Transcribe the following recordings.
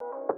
How's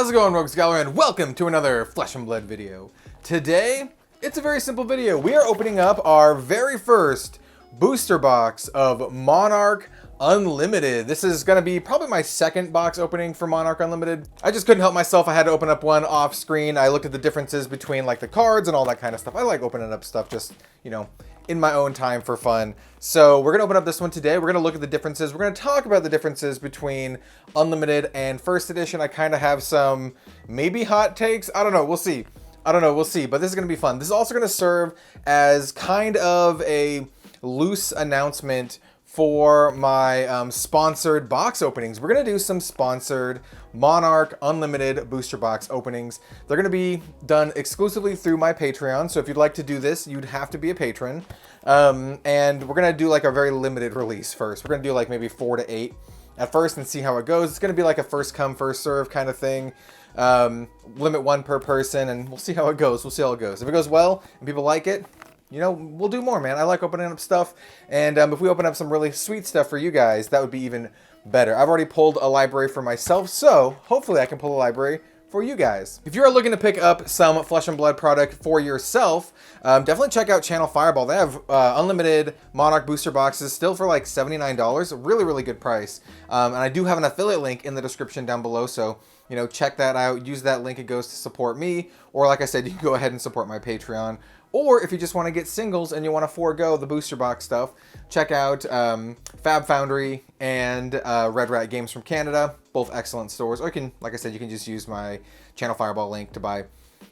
it going, Rogue Scholar, and welcome to another Flesh and Blood video. Today, it's a very simple video. We are opening up our very first booster box of Monarch Unlimited. This is going to be probably my second box opening for Monarch Unlimited. I just couldn't help myself. I had to open up one off screen. I looked at the differences between like the cards and all that kind of stuff. I like opening up stuff just, you know, in my own time for fun. So we're going to open up this one today. We're going to look at the differences. We're going to talk about the differences between Unlimited and First Edition. I kind of have some maybe hot takes. I don't know. We'll see. We'll see. But this is going to be fun. This is also going to serve as kind of a loose announcement for my sponsored box openings. We're going to do some sponsored Monarch Unlimited booster box openings. They're going to be done exclusively through my Patreon. So if you'd like to do this, you'd have to be a patron. And we're going to do like a very limited release first. We're going to do like maybe 4 to 8 at first and see how it goes. It's going to be like a first come, first serve kind of thing. Limit 1 per person, and we'll see how it goes. If it goes well and people like it, you know, we'll do more, man. I like opening up stuff, and if we open up some really sweet stuff for you guys, that would be even better. I've already pulled a library for myself, so hopefully I can pull a library for you guys. If you're looking to pick up some Flesh and Blood product for yourself, definitely check out Channel Fireball. They have unlimited Monarch booster boxes still for like $79. Really, really good price. And I do have an affiliate link in the description down below, so you know, check that out. Use that link. It goes to support me, or like I said, you can go ahead and support my Patreon. Or if you just want to get singles and you want to forego the booster box stuff, check out Fab Foundry and Red Rat Games from Canada. Both excellent stores. Or you can, like I said, you can just use my Channel Fireball link to buy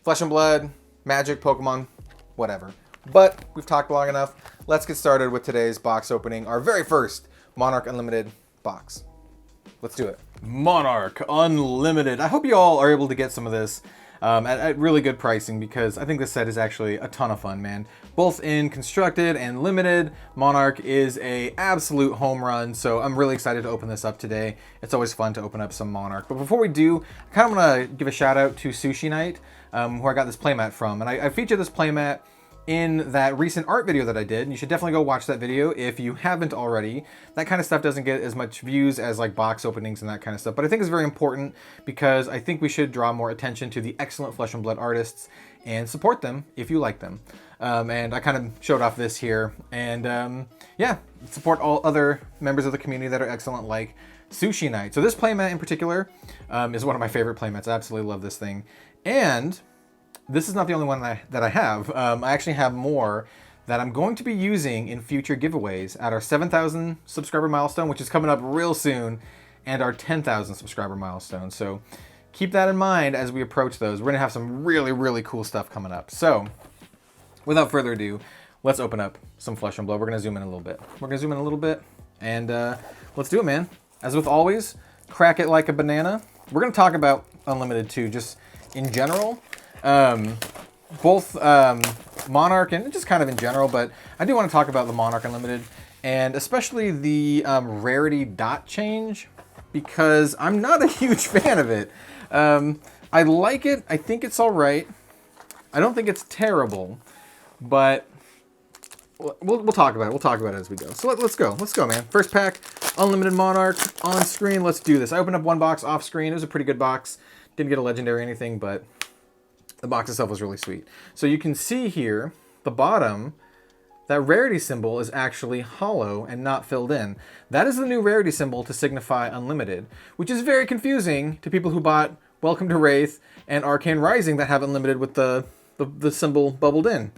Flesh and Blood, Magic, Pokemon, whatever. But we've talked long enough. Let's get started with today's box opening. Our very first Monarch Unlimited box. Let's do it. Monarch Unlimited. I hope you all are able to get some of this at really good pricing, because I think this set is actually a ton of fun, man. Both in constructed and limited, Monarch is a absolute home run, so I'm really excited to open this up today. It's always fun to open up some Monarch. But before we do, I kind of want to give a shout out to Sushi Night, where I got this playmat from. And I featured this playmat in that recent art video that I did, and you should definitely go watch that video if you haven't already. That kind of stuff doesn't get as much views as like box openings and that kind of stuff, but I think it's very important because I think we should draw more attention to the excellent Flesh and Blood artists and support them if you like them. And I kind of showed off this here, and yeah, support all other members of the community that are excellent, like Sushi Night. So this playmat in particular is one of my favorite playmats. I absolutely love this thing. And this is not the only one that I have. I actually have more that I'm going to be using in future giveaways at our 7,000 subscriber milestone, which is coming up real soon, and our 10,000 subscriber milestone. So keep that in mind as we approach those. We're going to have some really, really cool stuff coming up. So without further ado, let's open up some Flesh and Blood. We're going to zoom in a little bit. And let's do it, man. As with always, crack it like a banana. We're going to talk about Unlimited too, just in general. Both Monarch and just kind of in general, but I do want to talk about the Monarch Unlimited, and especially the rarity dot change, because I'm not a huge fan of it. I like it. I think it's all right. I don't think it's terrible, but we'll talk about it. We'll talk about it as we go. So let's go. Let's go, man. First pack, Unlimited Monarch on screen. Let's do this. I opened up one box off screen. It was a pretty good box. Didn't get a legendary or anything, but the box itself was really sweet. So you can see here, the bottom, that rarity symbol is actually hollow and not filled in. That is the new rarity symbol to signify Unlimited, which is very confusing to people who bought Welcome to Wraith and Arcane Rising that have Unlimited with the symbol bubbled in.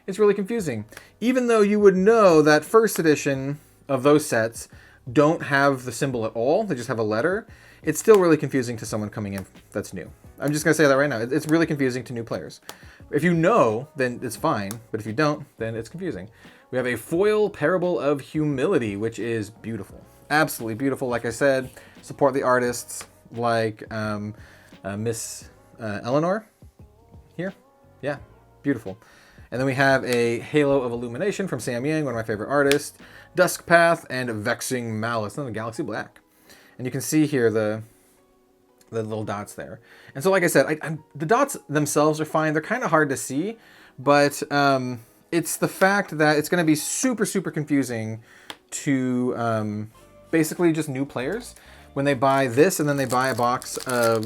It's really confusing. Even though you would know that first edition of those sets don't have the symbol at all, they just have a letter, it's still really confusing to someone coming in that's new. I'm just going to say that right now. It's really confusing to new players. If you know, then it's fine. But if you don't, then it's confusing. We have a foil Parable of Humility, which is beautiful. Absolutely beautiful. Like I said, support the artists like Miss Eleanor here. Yeah, beautiful. And then we have a Halo of Illumination from Sam Yang, one of my favorite artists. Dusk Path and Vexing Malice, and the Galaxy Black. And you can see here the little dots there. And so, like I said, the dots themselves are fine. They're kind of hard to see, but it's the fact that it's going to be super, super confusing to basically just new players when they buy this and then they buy a box of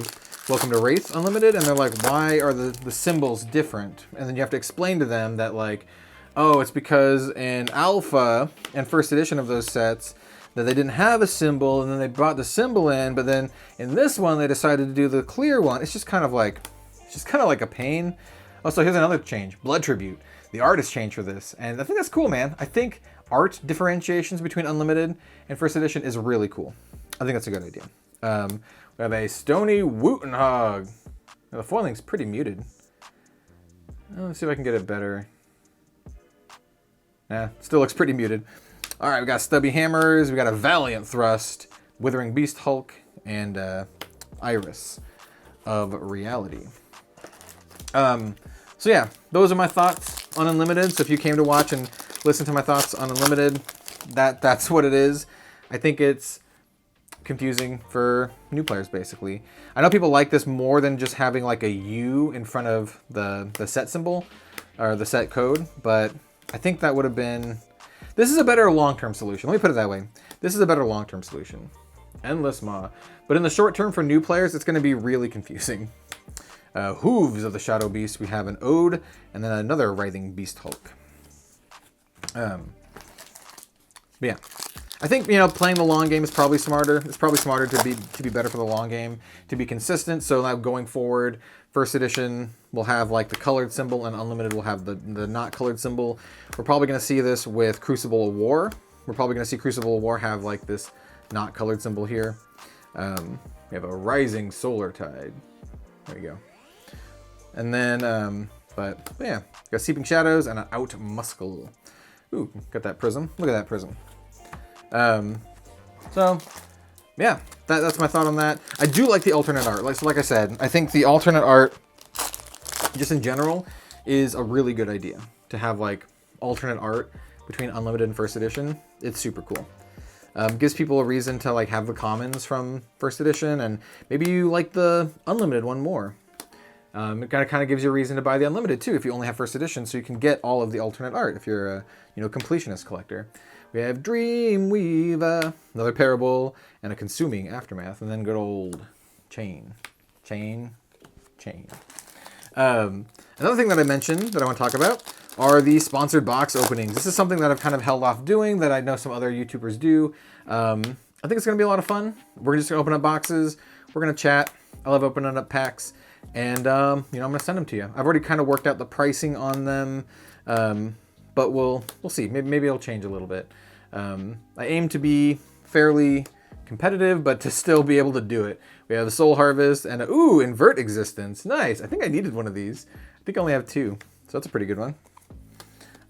Welcome to Wraith Unlimited, and they're like, why are the symbols different? And then you have to explain to them that, like, oh, it's because in Alpha and First Edition of those sets that they didn't have a symbol, and then they brought the symbol in, but then in this one they decided to do the clear one. It's just kind of like a pain. Also, here's another change: Blood Tribute. The art has changed for this, and I think that's cool, man. I think art differentiations between Unlimited and First Edition is really cool. I think that's a good idea. We have a Stony Wootenhog. The foiling's pretty muted. Let's see if I can get it better. Nah, still looks pretty muted. All right, we got Stubby Hammers. We got a Valiant Thrust, Withering Beast Hulk, and Iris of Reality. So yeah, those are my thoughts on Unlimited. So if you came to watch and listen to my thoughts on Unlimited, that's what it is. I think it's confusing for new players, basically. I know people like this more than just having like a U in front of the set symbol or the set code, but I think that would have been... This is a better long-term solution. Let me put it that way. This is a better long-term solution. Endless Maw. But in the short term for new players, it's going to be really confusing. Hooves of the Shadow Beast. We have an Ode and then another Writhing Beast Hulk. But yeah. I think, you know, playing the long game is probably smarter. It's probably smarter to be better for the long game, to be consistent. So now going forward, First Edition will have like the colored symbol and Unlimited will have the not colored symbol. We're probably going to see this with Crucible of War. We're probably going to see Crucible of War have like this not colored symbol here. We have a Rising Solar Tide. There we go. And then, but yeah, got Seeping Shadows and an Out Muscle. Ooh, got that prism. Look at that prism. So yeah, that's my thought on that. I do like the alternate art. Like I said, I think the alternate art, just in general, is a really good idea to have like alternate art between Unlimited and First Edition. It's super cool. Gives people a reason to like have the commons from First Edition, and maybe you like the Unlimited one more. It kind of gives you a reason to buy the Unlimited too if you only have First Edition, so you can get all of the alternate art if you're a completionist collector. We have Dreamweaver, another Parable, and a Consuming Aftermath, and then good old Chain. Another thing that I mentioned that I want to talk about are the sponsored box openings. This is something that I've kind of held off doing that I know some other YouTubers do. I think it's going to be a lot of fun. We're just going to open up boxes. We're going to chat. I love opening up packs. And, I'm going to send them to you. I've already kind of worked out the pricing on them. But we'll see. Maybe it'll change a little bit. I aim to be fairly competitive, but to still be able to do it. We have a Soul Harvest and Invert Existence. Nice. I think I needed one of these. I think I only have 2, so that's a pretty good one.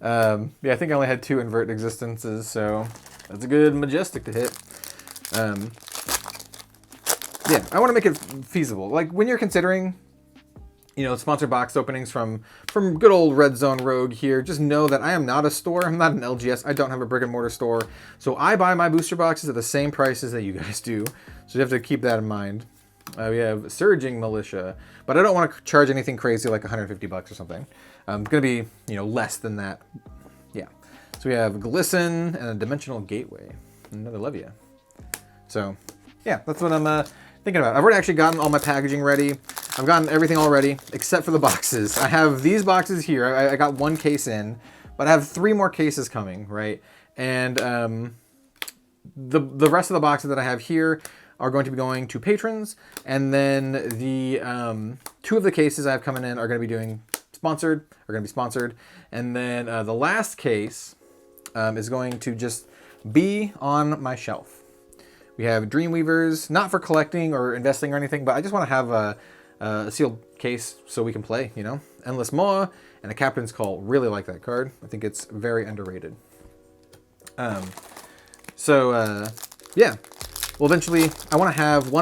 Yeah, I think I only had 2 Invert Existences, so that's a good Majestic to hit. Yeah, I want to make it feasible. Like when you're considering, sponsored box openings from good old Red Zone Rogue here, just know that I am not a store. I'm not an LGS. I don't have a brick and mortar store. So I buy my booster boxes at the same prices that you guys do. So you have to keep that in mind. We have Surging Militia, but I don't want to charge anything crazy like $150 or something. It's going to be, less than that. Yeah. So we have Glisten and a Dimensional Gateway. Another Levia. So yeah, that's what I'm thinking about. I've already actually gotten all my packaging ready. I've gotten everything all ready except for the boxes. I have these boxes here. I got 1 case in, but I have 3 more cases coming, right? And the rest of the boxes that I have here are going to be going to patrons, and then the 2 of the cases I have coming in are going to be sponsored, and then the last case is going to just be on my shelf. We have Dreamweavers, not for collecting or investing or anything, but I just want to have a sealed case so we can play, Endless Maw and a Captain's Call. Really like that card. I think it's very underrated. Yeah. Well, eventually, I want to have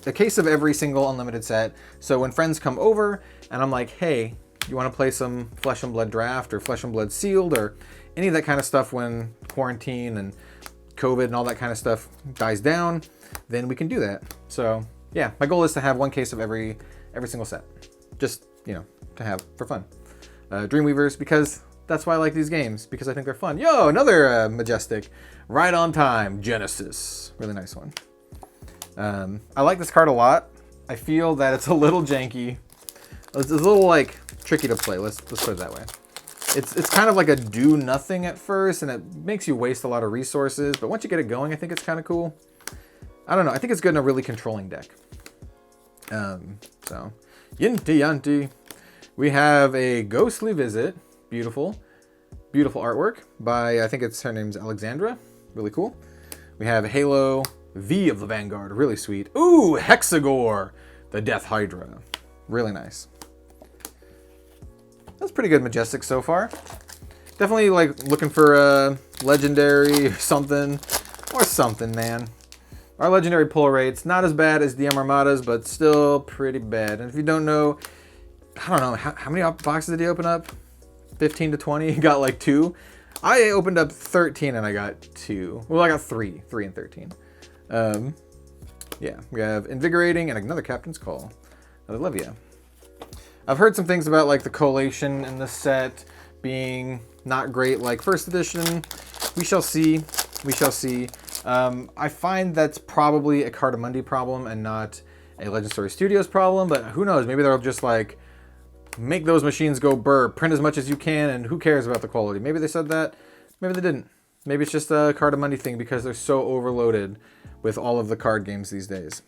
a case of every single Unlimited set. So when friends come over and I'm like, hey, you want to play some Flesh and Blood Draft or Flesh and Blood Sealed or any of that kind of stuff when quarantine and COVID and all that kind of stuff dies down, then we can do that. So yeah, my goal is to have 1 case of every single set, just to have for fun. Dreamweavers, because That's why I like these games, because I think they're fun. Yo, another Majestic. Right on Time, Genesis. Really nice one. I like this card a lot. I feel that it's a little janky. It's a little, like, tricky to play. Let's put it that way. It's kind of like a do nothing at first, and it makes you waste a lot of resources. But once you get it going, I think it's kind of cool. I don't know. I think it's good in a really controlling deck. So, Yinti Yanti. We have a Ghostly Visit. Beautiful. Beautiful artwork by, I think her name's Alexandra. Really cool. We have Halo V of the Vanguard. Really sweet. Ooh, Hexagore, the Death Hydra. Really nice. That's pretty good Majestic so far. Definitely like looking for a legendary or something. Or something, man. Our legendary pull rate's not as bad as DM Armadas, but still pretty bad. And if you don't know, I don't know, how many boxes did he open up? 15 to 20? He got like 2. I opened up 13 and I got 2. Well, I got 3. 3 and 13. Yeah, we have Invigorating and another Captain's Call. Another Levia. I've heard some things about like the collation in this set being not great like first edition. We shall see. We shall see. I find that's probably a Cardamundi problem and not a Legend Story Studios problem, but who knows? Maybe they'll just like make those machines go burr, print as much as you can, and who cares about the quality? Maybe they said that. Maybe they didn't. Maybe it's just a Cardamundi thing because they're so overloaded with all of the card games these days.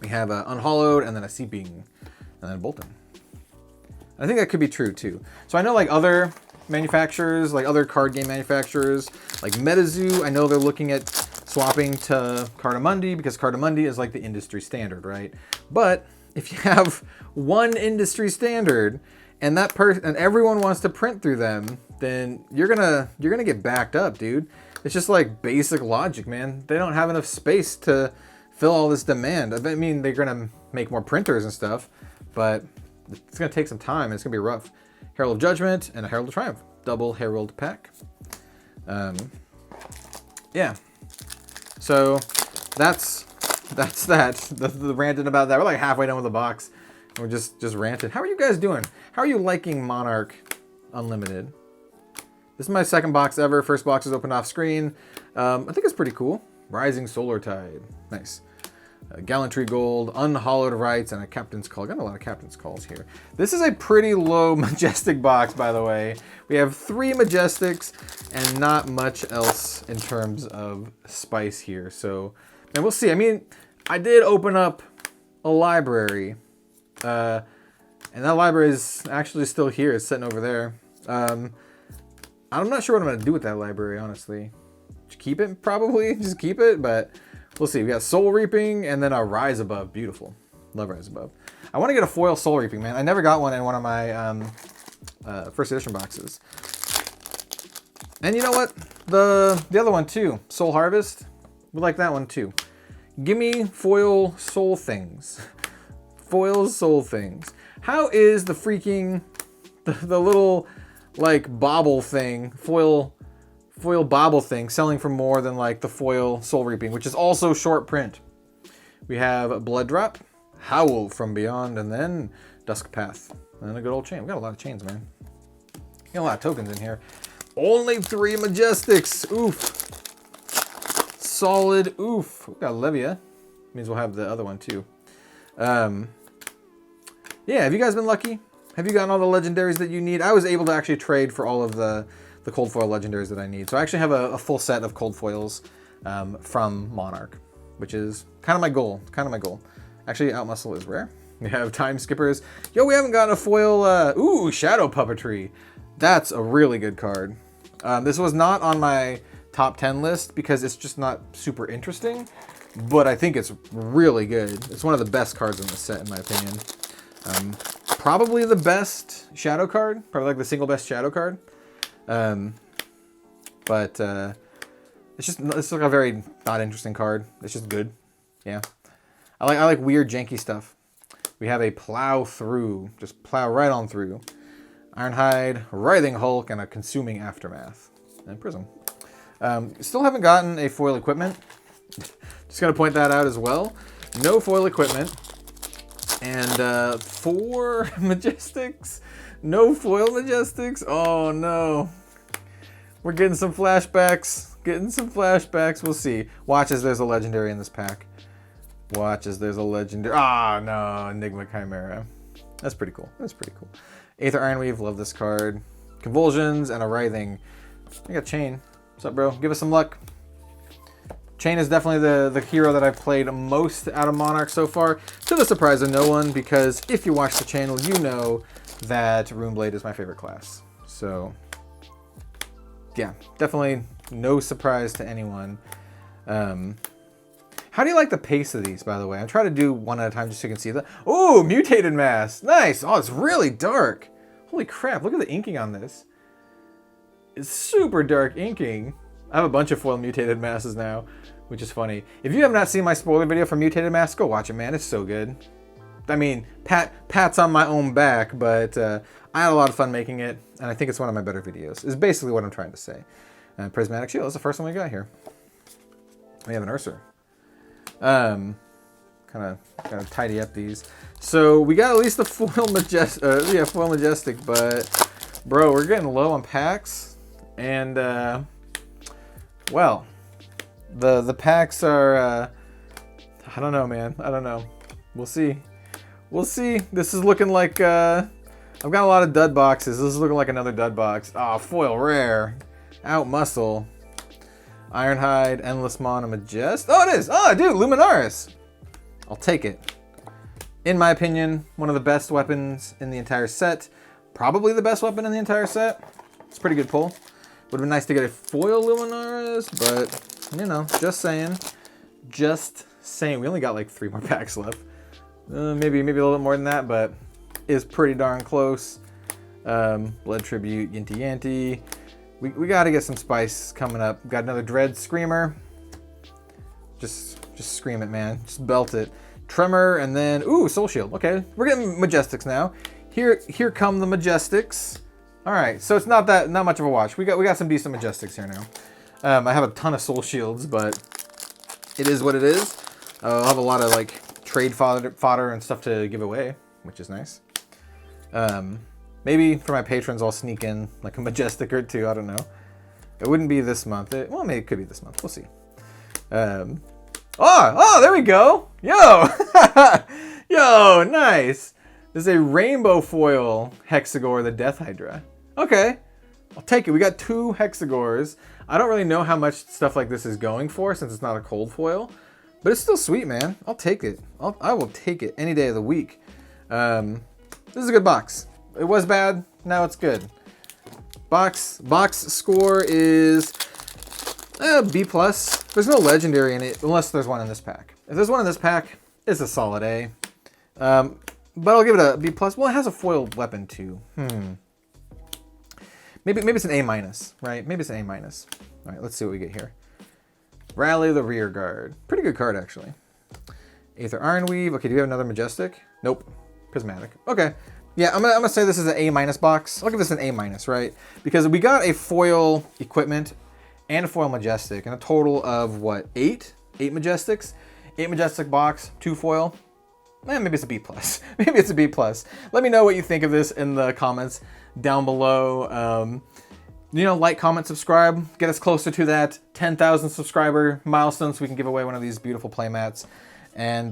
We have a Unhallowed and then a Seeping and then a Bolton. I think that could be true too. So I know like other manufacturers, like other card game manufacturers, like MetaZoo, I know they're looking at swapping to Cardamundi because Cardamundi is like the industry standard, right? But if you have one industry standard and that person and everyone wants to print through them, then you're gonna get backed up, dude. It's just like basic logic, man. They don't have enough space to fill all this demand. I mean, they're gonna make more printers and stuff, but it's gonna take some time and it's gonna be rough. Herald of Judgment and a Herald of Triumph. Double Herald pack. Yeah. So that's that. The ranting about that. We're like halfway done with the box. And we're just ranting. How are you guys doing? How are you liking Monarch Unlimited? This is my second box ever. First box is opened off screen. I think it's pretty cool. Rising Solar Tide. Nice. Gallantry Gold, Unhallowed Rights, and a Captain's Call. Got a lot of Captain's Calls here. This is a pretty low Majestic box, by the way. We have 3 Majestics and not much else in terms of spice here. So, and we'll see. I mean, I did open up a library. And that library is actually still here. It's sitting over there. I'm not sure what I'm going to do with that library, honestly. Just keep it, probably. Just keep it, but we'll see. We got Soul Reaping and then a Rise Above. Beautiful. Love Rise Above. I want to get a foil Soul Reaping, man. I never got one in one of my first edition boxes. And you know what? The other one too. Soul Harvest. We like that one too. Give me foil Soul Things. Foil Soul Things. How is the freaking the little like bauble thing, foil bauble thing, selling for more than like the foil Soul Reaping, which is also short print? We have Blood Drop, Howl from Beyond, and then Dusk Path, and a good old chain. We got a lot of chains, man. Got a lot of tokens in here. Only 3 Majestics. Oof. Solid oof. We got Levia. Means we'll have the other one too. Yeah, have you guys been lucky? Have you gotten all the legendaries that you need? I was able to actually trade for all of the cold foil legendaries that I need. So I actually have a full set of cold foils from Monarch, which is kind of my goal. Actually, Outmuscle is rare. We have Time Skippers. Yo, we haven't gotten a foil. Ooh, Shadow Puppetry. That's a really good card. This was not on my top 10 list because it's just not super interesting, but I think it's really good. It's one of the best cards in the set, in my opinion. Probably the best shadow card. Probably like the single best shadow card. But it's like a very not interesting card. It's just good. Yeah. I like weird janky stuff. We have a Plow Through. Just plow right on through. Ironhide, Writhing Hulk, and a Consuming Aftermath. And Prism. Still haven't gotten a foil equipment. Just gonna point that out as well. No foil equipment. And 4 Majestics. No foil Majestics? Oh no. We're getting some flashbacks. Getting some flashbacks. We'll see. Watch as there's a legendary in this pack. Watch as there's a legendary. Ah, no. Enigma Chimera. That's pretty cool. That's pretty cool. Aether Ironweave. Love this card. Convulsions and a Writhing. I got Chain. What's up, bro? Give us some luck. Chain is definitely the hero that I've played most out of Monarch so far, to the surprise of no one, because if you watch the channel, you know that Runeblade is my favorite class. So, yeah, definitely no surprise to anyone. How do you like the pace of these, by the way? I try to do one at a time just so you can see that. Oh, Mutated Mass. Nice. Oh, it's really dark. Holy crap, look at the inking on this. It's super dark inking. I have a bunch of foil Mutated Masses now, which is funny. If you have not seen my spoiler video for Mutated Mass, go watch it, man. It's so good. I mean, pat's on my own back, but I had a lot of fun making it, and I think it's one of my better videos, is basically what I'm trying to say. Prismatic Shield, that's the first one we got here. We have an Ursa. Kind of tidy up these. So we got at least the foil Majestic, but bro, we're getting low on packs, and well, the packs are I don't know, man. I don't know. We'll see. We'll see. This is looking like I've got a lot of dud boxes. This is looking like another dud box. Ah, foil rare, out muscle, Ironhide, Endless Mana, Majest. Oh, it is. Oh, dude, Luminaris. I'll take it. In my opinion, one of the best weapons in the entire set. Probably the best weapon in the entire set. It's a pretty good pull. Would have been nice to get a foil Luminaris, but, you know, just saying. Just saying. We only got like 3 more packs left. Maybe a little bit more than that, but is pretty darn close. Blood Tribute, Yinty Yanty. We got to get some spice coming up. Got another Dread Screamer. Just scream it, man. Just belt it. Tremor, and then, ooh, Soul Shield. Okay, we're getting Majestics now. Here come the Majestics. All right, so it's not much of a watch. We got some decent Majestics here now. I have a ton of Soul Shields, but it is what it is. I'll have a lot of like trade fodder and stuff to give away, which is nice. Maybe for my patrons, I'll sneak in like a Majestic or 2. I don't know. It wouldn't be this month. Well, maybe it could be this month. We'll see. Oh, there we go. Yo, yo, nice. There's a rainbow foil Hexagore, the Death Hydra. Okay, I'll take it. We got 2 Hexagores. I don't really know how much stuff like this is going for since it's not a cold foil, but it's still sweet, man. I'll take it. I will take it any day of the week. This is a good box. It was bad. Now it's good. Box score is B+. There's no legendary in it unless there's one in this pack. If there's one in this pack, it's a solid A. But I'll give it a B+. Well, it has a foil weapon too. Maybe it's an A-, right? Maybe it's an A-. All right, let's see what we get here. Rally the Rear Guard. Pretty good card, actually. Aether Ironweave. Okay, do we have another Majestic? Nope. Prismatic. Okay. Yeah, I'm gonna say this is an A- box. I'll give this an A-, right? Because we got a foil equipment and a foil Majestic, and a total of what, 8 Majestics? 8 Majestic box, 2 foil. Maybe it's a B+. Maybe it's a B+. Let me know what you think of this in the comments down below. You know, like, comment, subscribe. Get us closer to that 10,000 subscriber milestone so we can give away one of these beautiful playmats. And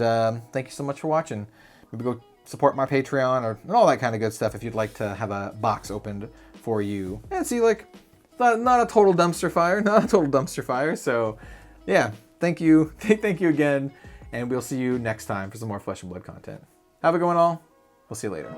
thank you so much for watching. Maybe go support my Patreon and all that kind of good stuff if you'd like to have a box opened for you. And see, like, not a total dumpster fire. Not a total dumpster fire. So, yeah, thank you. Thank you again. And we'll see you next time for some more Flesh and Blood content. Have a good one, all. We'll see you later.